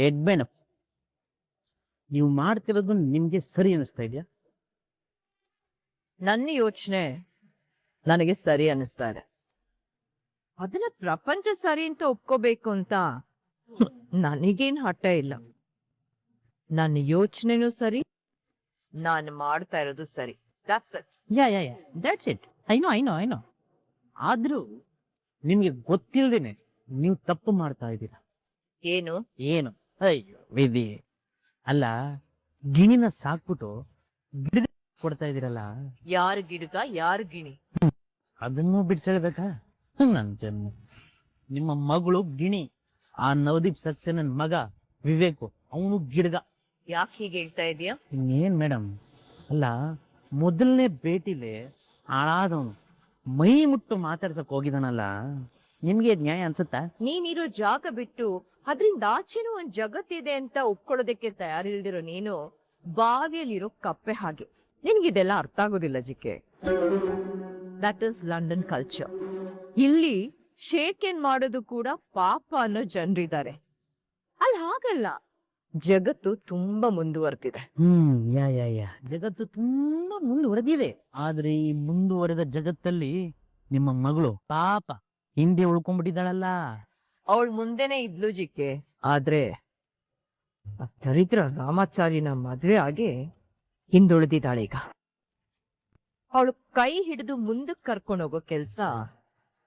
ಎಡ್ಬೇನಪ್ಪ, ನೀವು ಮಾಡ್ತಿರೋದು ನಿಮ್ಗೆ ಸರಿ ಅನಿಸ್ತಾ ಇದೆಯಾ? ನನ್ನ ಯೋಚನೆ ನನಗೆ ಸರಿ ಅನಿಸ್ತಾ ಇದೆ. ಅದನ್ನ ಪ್ರಪಂಚ ಸರಿ ಅಂತ ಒಪ್ಕೋಬೇಕು ಅಂತ ನನಗೇನ್ ಹಠ ಇಲ್ಲ. ನನ್ನ ಯೋಚನೆನೂ ಸರಿ, ನಾನು ಮಾಡ್ತಾ ಇರೋದು ಸರಿ. That's it. That's it. I know. ಆದ್ರೂ ನಿಮ್ಗೆ ಗೊತ್ತಿಲ್ದೇನೆ ನೀವು ತಪ್ಪು ಮಾಡ್ತಾ ಇದ್ದೀರಾ. ಏನು? ಅಯ್ಯೋ ವಿಧಿ. ಅಲ್ಲ, ಗಿಣಿನ ಸಾಕ್ಬಿಟ್ಟು ಗಿಡ ಕೊಡ್ತಾ ಇದೀರಲ್ಲ. ಯಾರು ಗಿಡಗ ಯಾರು ಗಿಣಿ? ಅದನ್ನು ಬಿಡ್ಸೇಳ್ಬೇಕಾ? ನನ್ ಜನ್ಮ. ನಿಮ್ಮ ಮಗಳು ಗಿಣಿ, ಆ ನವದೀಪ್ ಸಕ್ಸೇನನ್ ಮಗ ವಿವೇಕು ಅವನು ಗಿಡಗ. ಯಾಕೆ ಹೀಗೆ ಹೇಳ್ತಾ ಇದೀಯಾ? ಇನ್ನೇನ್ ಮೇಡಮ್, ಅಲ್ಲ ಮೊದಲನೇ ಭೇಟಿಲೆ ಹಾಳಾದವನು ಮೈ ಮುಟ್ಟು ಮಾತಾಡ್ಸಕ್ ಹೋಗಿದಾನಲ್ಲ, ನಿಮ್ಗೆ ನ್ಯಾಯ ಅನ್ಸುತ್ತಾ? ನೀನಿರೋ ಜಾಗ ಬಿಟ್ಟು ಅದ್ರಿಂದ ಆಚೆನೂ ಒಂದ್ ಜಗತ್ತಿದೆ ಅಂತ ಒಪ್ಕೊಳ್ಳೋದಕ್ಕೆ ತಯಾರಿಲ್ದಿರೋ ನೀನು ಬಾವಿಯಲ್ಲಿರೋ ಕಪ್ಪೆ ಹಾಗೆ. ನಿನ್ಗಿದೆಲ್ಲ ಅರ್ಥ ಆಗೋದಿಲ್ಲ ಜಿಕೆ. That is London culture. ಇಲ್ಲಿ ಶೇಕ್ ಏನ್ ಮಾಡೋದು ಕೂಡ ಪಾಪ ಅನ್ನೋ ಜನರಿದ್ದಾರೆ. ಅಲ್ಲಿ ಹಾಗಲ್ಲ, ಜಗತ್ತು ತುಂಬಾ ಮುಂದುವರೆದಿದೆ. ಯಾ ಜಗತ್ತು ತುಂಬಾ ಮುಂದುವರೆದಿದೆ. ಆದ್ರೆ ಈ ಮುಂದುವರೆದ ಜಗತ್ತಲ್ಲಿ ನಿಮ್ಮ ಮಗಳು ಪಾಪ ಹಿಂದೆ ಉಳ್ಕೊಂಡ್ಬಿಟ್ಟಿದ್ದಾಳಲ್ಲ. ಅವಳು ಮುಂದೆನೆ ಇದ್ಲು ಜಿಕೆ. ಆದ್ರೆ ದರಿದ್ರ ರಾಮಾಚಾರಿನ ಮದ್ವೆ ಆಗಿ ಹಿಂದುಳಿದಿದ್ದಾಳೀಗ. ಅವಳು ಕೈ ಹಿಡಿದು ಮುಂದಕ್ಕೆ ಕರ್ಕೊಂಡು ಹೋಗೋ ಕೆಲ್ಸ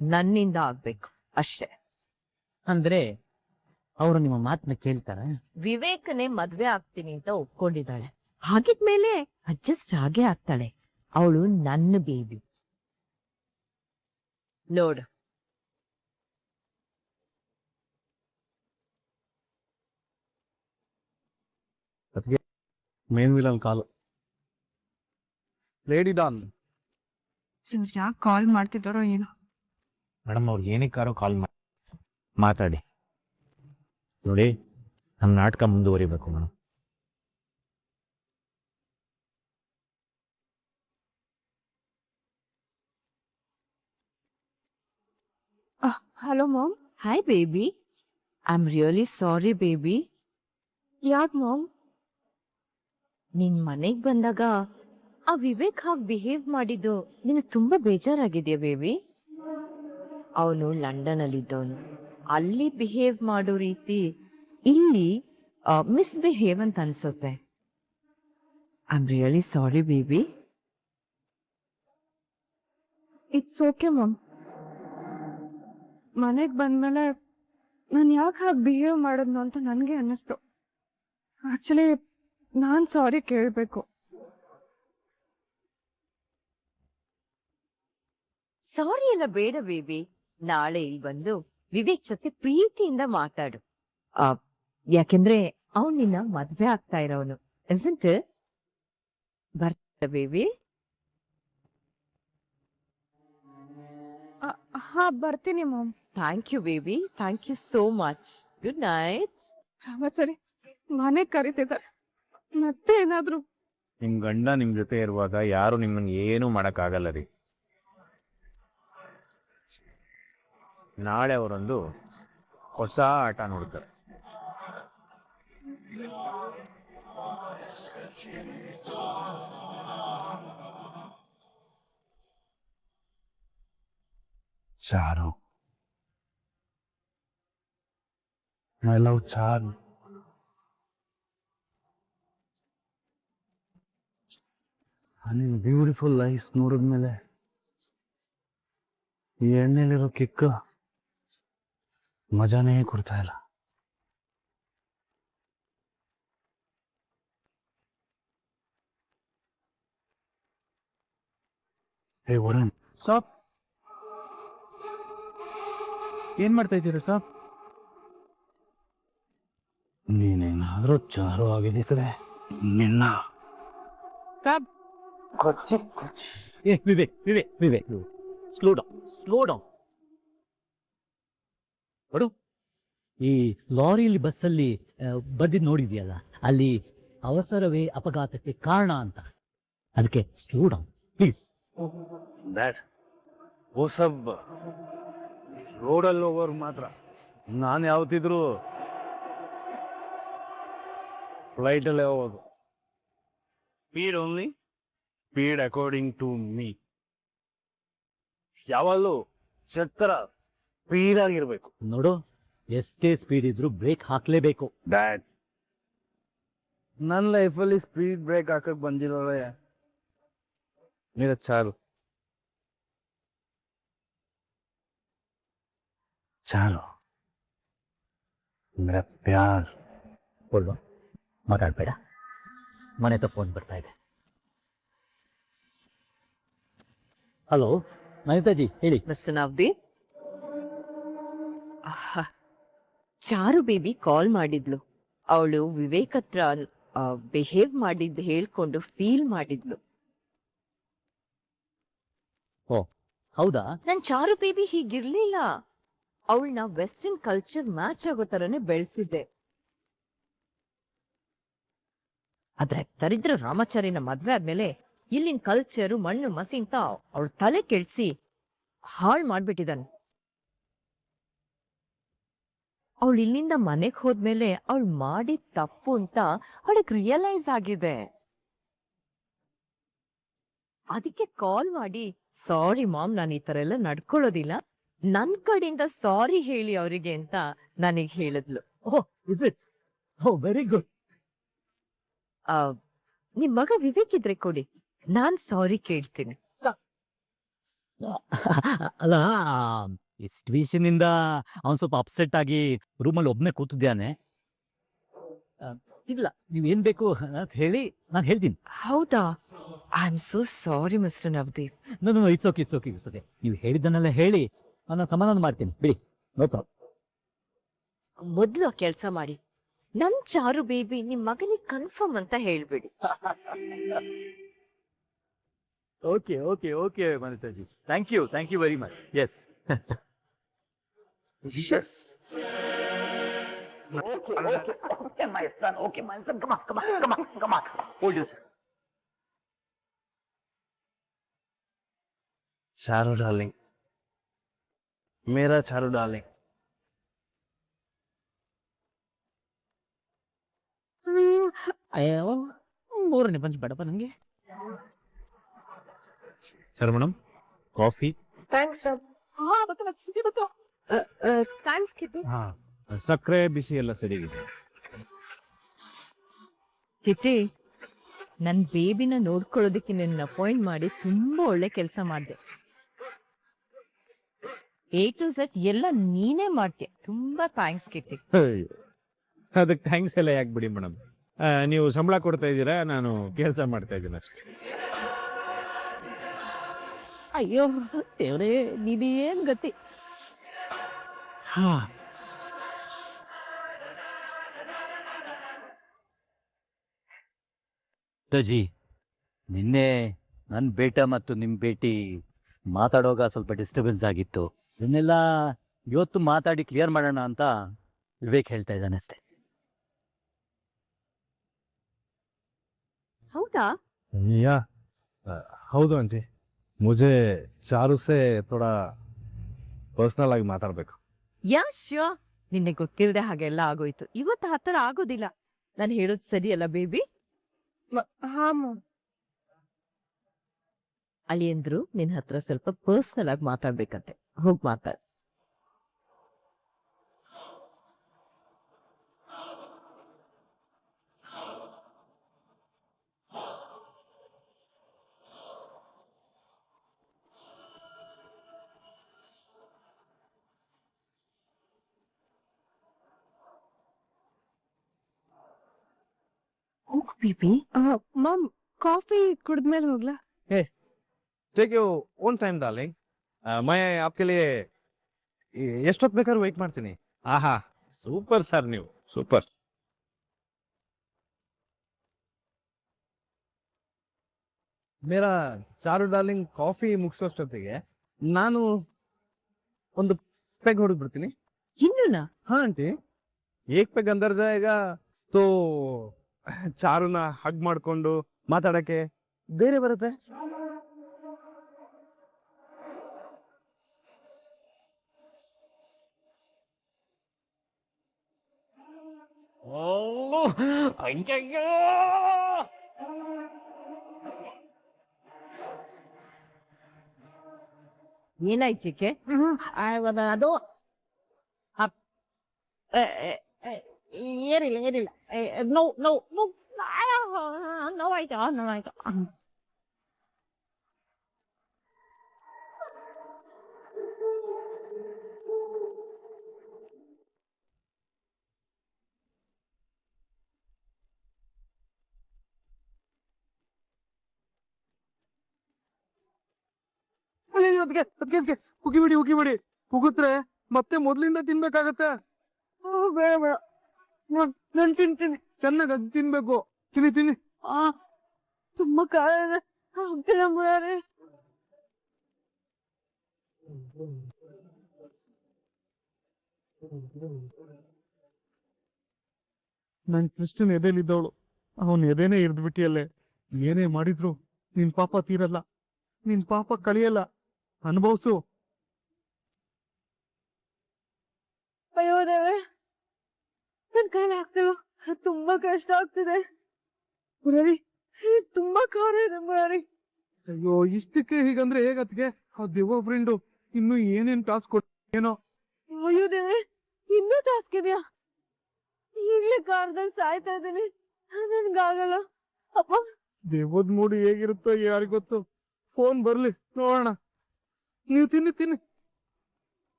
ನನ್ನಿಂದ ಆಗ್ಬೇಕು ಅಷ್ಟೇ. ಅಂದ್ರೆ ಅವರು ನಿಮ್ಮ ಮಾತನ್ನ ಕೇಳ್ತಾರ? ವಿವೇಕನೇ ಮದ್ವೆ ಆಗ್ತೀನಿ ಅಂತ ಒಪ್ಕೊಂಡಿದ್ದಾಳೆ. ಹಾಗಿದ್ಮೇಲೆ ಅಡ್ಜಸ್ಟ್ ಆಗೇ ಆಗ್ತಾಳೆ. ಅವಳು ನನ್ನ ಬೇಬಿ. ನೋಡು, ಅದಕ್ಕೆ ಮೇನ್ ವಿಲನ್ ಕಾಲು ಲೇಡಿ ಡಾನ್. ಯಾಕೆ ಕಾಲ್ ಮಾಡ್ತಿದ್ದಾರೋ ಏನೋ. ಮೇಡಮ್, ಅವ್ರು ಏನಕ್ಕಾರೋ ಕಾಲ್ ಮಾತಾಡಿ ನೋಡಿ. ನಮ್ಮ ನಾಟಕ ಮುಂದುವರಿಬೇಕು madam. Hello mom. Hi baby. I am really sorry baby. ಯಾಕೆ ಮಾಮ್? ನಿನ್ ಮನೆಗ್ ಬಂದಾಗ ಆ ವಿವೇಕ್ ಹಾಗೆ ಬಿಹೇವ್ ಮಾಡಿದ್ದು ನಿನಗೆ ತುಂಬಾ ಬೇಜಾರಾಗಿದೆಯಾ ಬೇಬಿ? ಅವನು ಲಂಡನ್ ಅಲ್ಲಿ ಇದ್ದವನು. ಅಲ್ಲಿ ಬಿಹೇವ್ ಮಾಡೋ ರೀತಿ ಇಲ್ಲಿ ಮಿಸ್ಬಿಹೇವ್ ಅಂತ ಅನ್ಸುತ್ತೆ. I am really sorry baby. It's okay mom. ಮನೆಗೆ ಬಂದ್ಮೇಲೆ ನಾನು ಯಾಕೆ ಹಾಗೆ ಬಿಹೇವ್ ಮಾಡಿದ್ನು ಅಂತ ನನಗೆ ಅನ್ನಿಸ್ತು. ಆಕ್ಚುಲಿ ನಾನು ಸಾರಿ ಕೇಳಬೇಕು. ಸಾರಿ ಎಲ್ಲ ಬೇಡ ಬೇಬಿ. ನಾಳೆ ಇಲ್ಲಿ ಬಂದು ವಿವೇಕ್ ಜೊತೆ ಪ್ರೀತಿಯಿಂದ ಮಾತಾಡು. ಯಾಕೆಂದ್ರೆ ಅವನ್ ನಿನ್ನ ಮದ್ವೆ ಆಗ್ತಾ ಇರೋನು. Isn't it? ಬರ್ತಾ ಬೇಬಿ? ಹಾ, ಬರ್ತೀನಿ mom. Thank you baby. Thank you so much. Good night. ಸರಿ, ಮನೆಗೆ ಕರಿತಿದ್ದಾರೆ. ಮತ್ತೆ ಏನಾದ್ರು? ನಿಮ್ ಗಂಡ ನಿಮ್ ಜೊತೆ ಇರುವಾಗ ಯಾರು ನಿಮ್ಮನ್ನ ಏನು ಮಾಡಕ್ಕಾಗಲ್ಲ ರೀ. ನಾಳೆ ಅವರೊಂದು ಹೊಸ ಆಟ ನೋಡ್ತಾರೆ. ಚಾರು, ಐ ಲವ್ ಚಾರು. ನಿನ್ ಬ್ಯೂಟಿಫುಲ್ ಐಸ್ ನೋಡಿದ್ಮೇಲೆ ಈ ಎಣ್ಣೆಲಿರೋ ಕಿಕ್ಕ ಮಜಾನೇ ಕೊಡ್ತಾ ಇಲ್ಲ. ಹೇ ವರುಣ್. ಸಾಬ್, ಏನ್ ಮಾಡ್ತಾ ಇದ್ದೀರಾ ಸಾಬ್? ನೀನೇನಾದ್ರೂ ಚಾರು ಆಗಿದ್ದಿದ್ರೆ ನಿನ್ನ ಸಾಬ್. ವಿವೇಕ್ ವಿವೇಕ್ ವಿವೇಕ್ ಸ್ಲೋ ಡೌನ್ ನೋಡು, ಈ ಲಾರಿಲಿ ಬಸ್ಸಲ್ಲಿ ಬರ್ದಿದ್ದು ನೋಡಿದ್ಯಲ್ಲ, ಅಲ್ಲಿ ಅವಸರವೇ ಅಪಘಾತಕ್ಕೆ ಕಾರಣ ಅಂತ. ಅದಕ್ಕೆ ಸ್ಲೋ ಡೌನ್ ಪ್ಲೀಸ್. ಡ್ಯಾಡ್ ಓ ಸಬ್ ರೋಡಲ್ಲಿ ಹೋಗೋರು ಮಾತ್ರ. ನಾನು ಯಾವತ್ತಿದ್ರು ಫ್ಲೈಟಲ್ಲೇ ಹೋಗೋದು. Speed only, speed according to me. ಯಾವಾಗಲೂ ಛತ್ರ ಸ್ಪೀಡ್ ಆಗಿರ್ಬೇಕು. ನೋಡು, ಎಷ್ಟೇ ಸ್ಪೀಡ್ ಇದ್ರೂ ಬ್ರೇಕ್ ಹಾಕ್ಲೇಬೇಕು. ಡ್ಯಾಡ್, ನನ್ನ ಲೈಫಲ್ಲಿ ಸ್ಪೀಡ್ ಬ್ರೇಕ್ ಹಾಕಕ್ ಬಂದಿರೋರೆ मेरा चारू चारू मेरा प्यार. ಕೊಡುವ, ಮಾತಾಡ್ಬೇಡ, ಮನೆ ಹತ್ರ ಫೋನ್ ಬರ್ತಾ ಇದೆ. ಹಲೋ ನೈತಾಜಿ, ಹೇಳಿ. ಮಿಸ್ಟರ್ ನವದೀಪ್, ಚಾರು ಬೇಬಿ ಕಾಲ್ ಮಾಡಿದ್ಲು. ಅವಳು ವಿವೇಕ್ ಹತ್ರ ಬಿಹೇವ್ ಮಾಡಿದ್ದು ಹೇಳ್ಕೊಂಡು ಫೀಲ್ ಮಾಡಿದ್ಲು. ಓ ಹೌದಾ? ನನ್ ಚಾರು ಬೇಬಿ ಹೀಗಿರ್ಲಿಲ್ಲ. ಅವಳನ್ನ ವೆಸ್ಟರ್ನ್ ಕಲ್ಚರ್ ಮ್ಯಾಚ್ ಆಗೋ ತರನೇ ಬೆಳೆಸಿದ್ದೆ. ಆದ್ರೆ ದರಿದ್ರ ರಾಮಾಚಾರಿನ ಮದ್ವೆ ಆದ್ಮೇಲೆ ಇಲ್ಲಿನ ಕಲ್ಚರು ಮಣ್ಣು ಮಸಿ ಅಂತ ಅವಳ ತಲೆ ಕೆಡ್ಸಿ ಹಾಳ್ ಮಾಡ್ಬಿಟ್ಟಿದಾನೆ. ಅವಳು ಇಲ್ಲಿಂದ ಮನೆಗ್ ಹೋದ್ಮೇಲೆ ಅವಳು ಮಾಡಿದ ತಪ್ಪು ಅಂತ ಅವಳಿಗೆ ರಿಯಲೈಸ್ ಆಗಿದೆ. ಅದಕ್ಕೆ ಕಾಲ್ ಮಾಡಿ, ಸಾರಿ ಮಾಮ್, ನಾನು ಈ ತರ ಎಲ್ಲ ನಡ್ಕೊಳ್ಳೋದಿಲ್ಲ, ನನ್ ಕಡೆಯಿಂದ ಸಾರಿ ಹೇಳಿ ಅವರಿಗೆ ಅಂತ ನನಗ್ ಹೇಳಿದ್ಲು. Oh, is it? Oh, very good. ನಿಮ್ ಮಗ ವಿವೇಕ್ ಇದ್ರೆ ಕೊಡಿ, ನಾನ್ ಸಾರಿ ಕೇಳ್ತೀನಿ. ಅಲ್ಲ, ಈ ಸಿಚುವೇಶನ್ ಇಂದ ಅವನ್ ಸ್ವಲ್ಪ ಅಪ್ಸೆಟ್ ಆಗಿ ರೂಮಲ್ಲಿ ಒಬ್ನೇ ಕೂತಿದ್ದಾನೆ. ಇಲ್ಲ, ನೀವ್ ಏನ್ ಬೇಕು ಅಂತ ಹೇಳಿ ನಾನು ಹೇಳ್ತೀನಿ. ಹೌದಾ? I am so sorry mister Navdeep. ನಾನು it's okay, it's okay, it's okay. ನೀವು ಹೇಳಿದ್ದನ್ನೆಲ್ಲ ಹೇಳಿ ನಾನು ಸಮಾಧಾನ ಮಾಡ್ತೀನಿ, ಬಿಡಿ, ನೋ ಪ್ರಾಬ್ಲಮ್. ಮೊದ್ಲು ಕೆಲಸ ಮಾಡಿ, ನಮ್ ಚಾರು ಬೇಬಿ ನಿಮ್ ಮಗನಿಗೆ ಕನ್ಫರ್ಮ್ ಅಂತ ಹೇಳ್ಬಿಡಿ. ಓಕೆ ಓಕೆ ಓಕೆ ಮನಿತಾಜಿ, thank you very much. Yes Yes. Okay, my son. Come on. Hold yourself. Charu darling, मेरा चारू डार्लिंग. ಅಯ್ಯೋ, ಮೂರನೇ ಪಂಚ್ ಬೇಡಪ್ಪ ನನಗೆ. Sir madam, coffee. Thanks thanks Kitty. ಹಾ, ಸಕ್ಕರೆ ಬಿಸಿ ಎಲ್ಲ ಸರಿಯಾಗಿದೆ. ಕಿಟ್ಟಿ, ನನ್ ಬೇಬಿನ ನೋಡ್ಕೊಳ್ಳೋದಕ್ಕೆ ನಿನ್ನ ಅಪಾಯಿಂಟ್ ಮಾಡಿ ತುಂಬಾ ಒಳ್ಳೆ ಕೆಲಸ ಮಾಡಿದೆ. A to Z ಎಲ್ಲ ನೀನೇ ಮಾಡ್ತೀಯ. ತುಂಬಾ ಥ್ಯಾಂಕ್ಸ್ ಕಿಟ್ಟಿ. ಅದಕ್ಕೆ ಥ್ಯಾಂಕ್ಸ್ ಎಲ್ಲ ಯಾಕೆ ಬಿಡಿ ಮೇಡಮ್, ನೀವು ಸಂಬಳ ಕೊಡ್ತಾ ಇದ್ದೀರಾ, ನಾನು ಕೆಲಸ ಮಾಡ್ತಾ ಇದ್ದೀನಿ ಅಷ್ಟೇ. ಅಯ್ಯೋ ದೇವ್ರೇ, ನೀನೇನ್ ಗತಿ. ತಜಿ, ನಿನ್ನೆ ನನ್ನ ಬೇಟ ಮತ್ತು ನಿಮ್ಮ ಭೇಟಿ ಮಾತಾಡುವಾಗ ಸ್ವಲ್ಪ ಡಿಸ್ಟರ್ಬೆನ್ಸ್ ಆಗಿತ್ತು. ಇದನ್ನೆಲ್ಲ ಇವತ್ತು ಮಾತಾಡಿ ಕ್ಲಿಯರ್ ಮಾಡೋಣ ಅಂತ ವಿವೇಕ್ ಹೇಳ್ತಾ ಇದ್ದಾನೆ ಅಷ್ಟೇ. ಹೌದಾ? या ಹೌದು ಆಂಟಿ, मुझे चारू से थोड़ा पर्सनल ಆಗಿ ಮಾತಾಡಬೇಕು. Yeah sure. ನಿನ್ನೆ ಗೊತ್ತಿಲ್ಲದೆ ಹಾಗೆಲ್ಲ ಆಗೋಯ್ತು. ಇವತ್ತು ಆ ಥರ ಆಗೋದಿಲ್ಲ. ನಾನು ಹೇಳೋದು ಸರಿಯಲ್ಲ ಬೇಬಿ? ಹಾ ಮಾಮ್. ಅಳಿಯಂದ್ರು ನಿನ್ ಹತ್ರ ಸ್ವಲ್ಪ ಪರ್ಸನಲ್ ಆಗಿ ಮಾತಾಡ್ಬೇಕಂತೆ. ಹೋಗ್ ಮಾತಾಡ್. ಬೇಬಿ, ಮಾಮ್, ಕಾಫಿ ಕುಡಿದ್ಮೇಲೆ ಹೋಗ್ಲಾ? Take you own time darling. मैं आपके लिए ಎಷ್ಟೊತ್ತು ಬೇಕಾದ್ರೂ ವೆಯ್ಟ್ ಮಾಡ್ತೀನಿ. ಆಹಾ, ಸೂಪರ್ ಸರ್, ನೀವು ಸೂಪರ್. ಮೇರಾ ಚಾರು ಡಾರ್ಲಿಂಗ್ ಕಾಫಿ ಮುಗಿಸೋಷ್ಟೊತ್ತಿಗೆ ನಾನು ಒಂದು ಪೆಗ್ ಹೊಡೆದು ಬಿಡ್ತೀನಿ. ಇನ್ನೂನಾ? ಹಾ ಆಂಟಿ, ಏಕ್ ಪೆಗ್ ಅಂದರ್ ಜಾಯೇಗಾ ತೋ ಚಾರುನ ಹಗ್ ಮಾಡ್ಕೊಂಡು ಮಾತಾಡಕ್ಕೆ ಬೇರೆ ಬರುತ್ತೆ. ಏನಾಯ್ತು ಚಿಕ್ಕೆ? ಅದು ಏನಿಲ್ಲ ಏನಿಲ್ಲ ನೋವು ನೋವು ನೋವು ನೋವಾಯ್ತು ನೋವಾಯ್ತು. ಉಗಿಬಿಡಿ ಉಗಿಬಿಡಿ, ಉಗಿದ್ರೆ ಮತ್ತೆ ಮೊದ್ಲಿಂದ ತಿನ್ಬೇಕಾಗತ್ತೆ. ಬೇಡ ಬೇಡ, ನಾನು ತಿಂತೀನಿ, ಚೆನ್ನಾಗಿ ಅದು ತಿನ್ಬೇಕು. ತಿನ್ನಿ ತಿನ್ನಿ. ತುಂಬಾ ಖಾರ ಇದೆ, ಆಗ್ತಿಲ್ಲ ಮುರಾರಿ. ನನ್ ಕೃಷ್ಣನ್ ಎದೆಲಿದ್ದವಳು, ಅವನ್ ಎದೆನೇ ಹಿಡ್ದು ಬಿಟ್ಟಿಯಲ್ಲೇ. ಏನೇ ಮಾಡಿದ್ರು ನಿನ್ ಪಾಪ ತೀರಲ್ಲ, ನಿನ್ ಪಾಪ ಕಳಿಯಲ್ಲ, ಅನುಭವ್ಸು. ಅಯ್ಯೋ ದೇವ್ರೆ, ನನ್ ಕೈಲಿ ಆಗ್ತಿಲ್ಲ, ತುಂಬಾ ಕಷ್ಟ ಆಗ್ತಿದೆ ಮುರಾರಿ. ತುಂಬಾ ಖಾರ ಇದೆ ಮುರಾರಿ. ಅಯ್ಯೋ, ಇಷ್ಟಕ್ಕೆ ಹೀಗಂದ್ರೆ ಹೇಗತ್ಗೆ? ಆ ದೆವ್ವ ಫ್ರೆಂಡು ಇನ್ನು ಏನೇನ್ ಟಾಸ್ಕ್ ಕೊಟ್ಟ ಏನೋ. ಅಯ್ಯೋ ದೇವ್ರೆ, ಇನ್ನೂ ಟಾಸ್ಕ್ ಇದೆಯಾ? ಈಗ್ಲೇ ಕಾರ್ದಲ್ಲಿ ಸಾಯ್ತಾ ಇದ್ದೀನಿ, ನನ್ಗಾಗಲ್ಲ ಅಪ್ಪ. ದೆವ್ವದ್ ಮೂಡಿ ಹೇಗಿರುತ್ತೋ ಯಾರಿಗೊತ್ತು. ಫೋನ್ ಬರ್ಲಿ ನೋಡೋಣ. ನೀವು ತಿನ್ನಿ ತಿನ್ನಿ.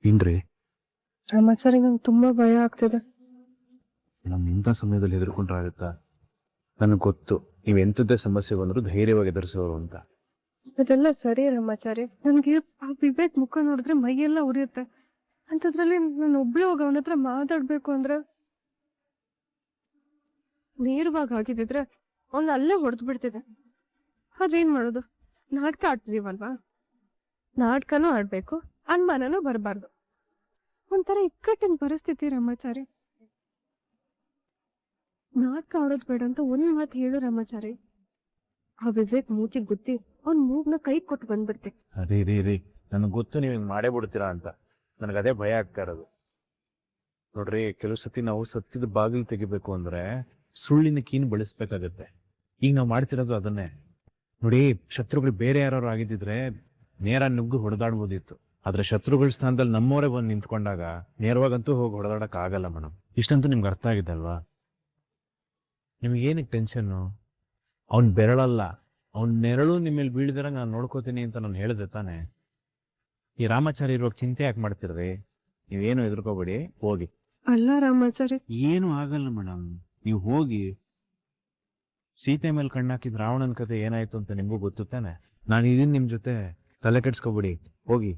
ಏನ್ರಿ ರಾಮಾಚಾರಿ, ನಂಗೆ ತುಂಬಾ ಭಯ ಆಗ್ತಿದೆ. ನಮ್ ಇಂಥ ಸಮಯದಲ್ಲಿ ಹೆದರ್ಕೊಂಡ್ರೆ ಆಗುತ್ತಾ? ನನಗೆ ಗೊತ್ತು ನೀವು ಎಂಥದ್ದೇ ಸಮಸ್ಯೆ ಬಂದರೂ ಧೈರ್ಯವಾಗಿ ಎದುರಿಸೋರು ಅಂತ. ಅದೆಲ್ಲ ಸರಿ ರಾಮಾಚಾರಿ, ನನ್ಗೆ ಆ ವಿವೇಕ್ ಮುಖ ನೋಡಿದ್ರೆ ಮೈಯೆಲ್ಲ ಉರಿಯುತ್ತೆ. ಅಂಥದ್ರಲ್ಲಿ ನಾನು ಒಬ್ಳೆ ಹೋಗಿ ಅವನ ಹತ್ರ ಮಾತಾಡ್ಬೇಕು ಅಂದ್ರೆ, ನೇರವಾಗಿ ಆಗಿದ್ದಿದ್ರೆ ಅವ್ನ ಅಲ್ಲೇ ಹೊಡೆದು ಬಿಡ್ತಿದೆ. ಆದ್ರೆ ಏನ್ ಮಾಡೋದು, ನಾಟಕ ಆಡ್ತಿದೀವಲ್ವಾ, ನಾಟಕನೂ ಆಡ್ಬೇಕು, ಅನುಮಾನನೂ ಬರಬಾರ್ದು. ಒಂಥರ ಇಕ್ಕಟ್ಟಿನ ಪರಿಸ್ಥಿತಿ ರಾಮಾಚಾರಿ. ನಾಟಕ ಆಡೋದು ಬೇಡ ಅಂತ ಒಂದ್ ಮಾತು ಹೇಳು ರಾಮಾಚಾರಿ. ಆ ವಿವೇಕ್ ಮೂತಿ ಗುದ್ದಿ ಅವ್ನ್ ಮೂಗ್ನ ಕೈ ಕೊಟ್ಟು ಬಂದ್ಬಿಡ್ತೆ. ಅದೇ ರೀ ನನಗೆ ಗೊತ್ತು ನೀವು ಹಿಂಗೆ ಮಾಡೇ ಬಿಡ್ತೀರಾ ಅಂತ. ನನಗೆ ಅದೇ ಭಯ ಆಗ್ತಾ ಇರೋದು. ನೋಡ್ರಿ, ಕೆಲವು ಸತಿ ನಾವು ಸತ್ಯದ ಬಾಗಿಲು ತೆಗಿಬೇಕು ಅಂದ್ರೆ ಸುಳ್ಳಿನ ಕೀನ್ ಬಳಸ್ಬೇಕಾಗತ್ತೆ. ಈಗ ನಾವು ಮಾಡ್ತಿರೋದು ಅದನ್ನೇ. ನೋಡಿ, ಶತ್ರುಗಳು ಬೇರೆ ಯಾರು ಆಗಿದ್ದಿದ್ರೆ ನೇರ ನುಗ್ಗು ಹೊಡೆದಾಡ್ಬೋದಿತ್ತು. ಆದ್ರೆ ಶತ್ರುಗಳ ಸ್ಥಾನದಲ್ಲಿ ನಮ್ಮವರೇ ಬಂದು ನಿಂತ್ಕೊಂಡಾಗ ನೇರವಾಗಂತೂ ಹೋಗಿ ಹೊಡೆದಾಡಕ್ ಆಗಲ್ಲ ಮೇಡಮ್. ಇಷ್ಟಂತೂ ನಿಮ್ಗೆ ಅರ್ಥ ಆಗಿದೆ ಅಲ್ವಾ? ನಿಮ್ಗೇನಕ್ಕೆ ಟೆನ್ಷನ್ನು? ಅವ್ನ್ ಬೆರಳಲ್ಲ, ಅವ್ನ ನೆರಳು ನಿಮ್ಮ ಮೇಲೆ ಬೀಳ್ದಿರ ನಾನು ನೋಡ್ಕೋತೀನಿ ಅಂತ ನಾನು ಹೇಳಿದೆ ತಾನೆ. ಈ ರಾಮಾಚಾರಿ ಇರುವಾಗ ಚಿಂತೆ ಯಾಕೆ ಮಾಡ್ತಿರ್ರಿ? ನೀವೇನು ಹೆದರ್ಕೋಬೇಡಿ, ಹೋಗಿ. ಅಲ್ಲ ರಾಮಾಚಾರಿ, ಏನು ಆಗಲ್ಲ ಮೇಡಮ್, ನೀವು ಹೋಗಿ. ಸೀತೆ ಮೇಲೆ ಕಣ್ಣಾಕಿದ್ ರಾವಣನ ಕತೆ ಏನಾಯ್ತು ಅಂತ ನಿಮಗೂ ಗೊತ್ತು ತಾನೆ. ನಾನು ಇದೀನಿ ನಿಮ್ ಜೊತೆ, ತಲೆ ಕೆಡ್ಸ್ಕೊಬಿಡಿ, ಹೋಗಿ.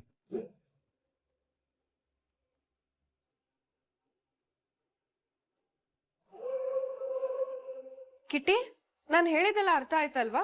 ಕಿಟ್ಟಿ, ನಾನು ಹೇಳಿದೆಲ್ಲ ಅರ್ಥ ಆಯ್ತಲ್ವಾ?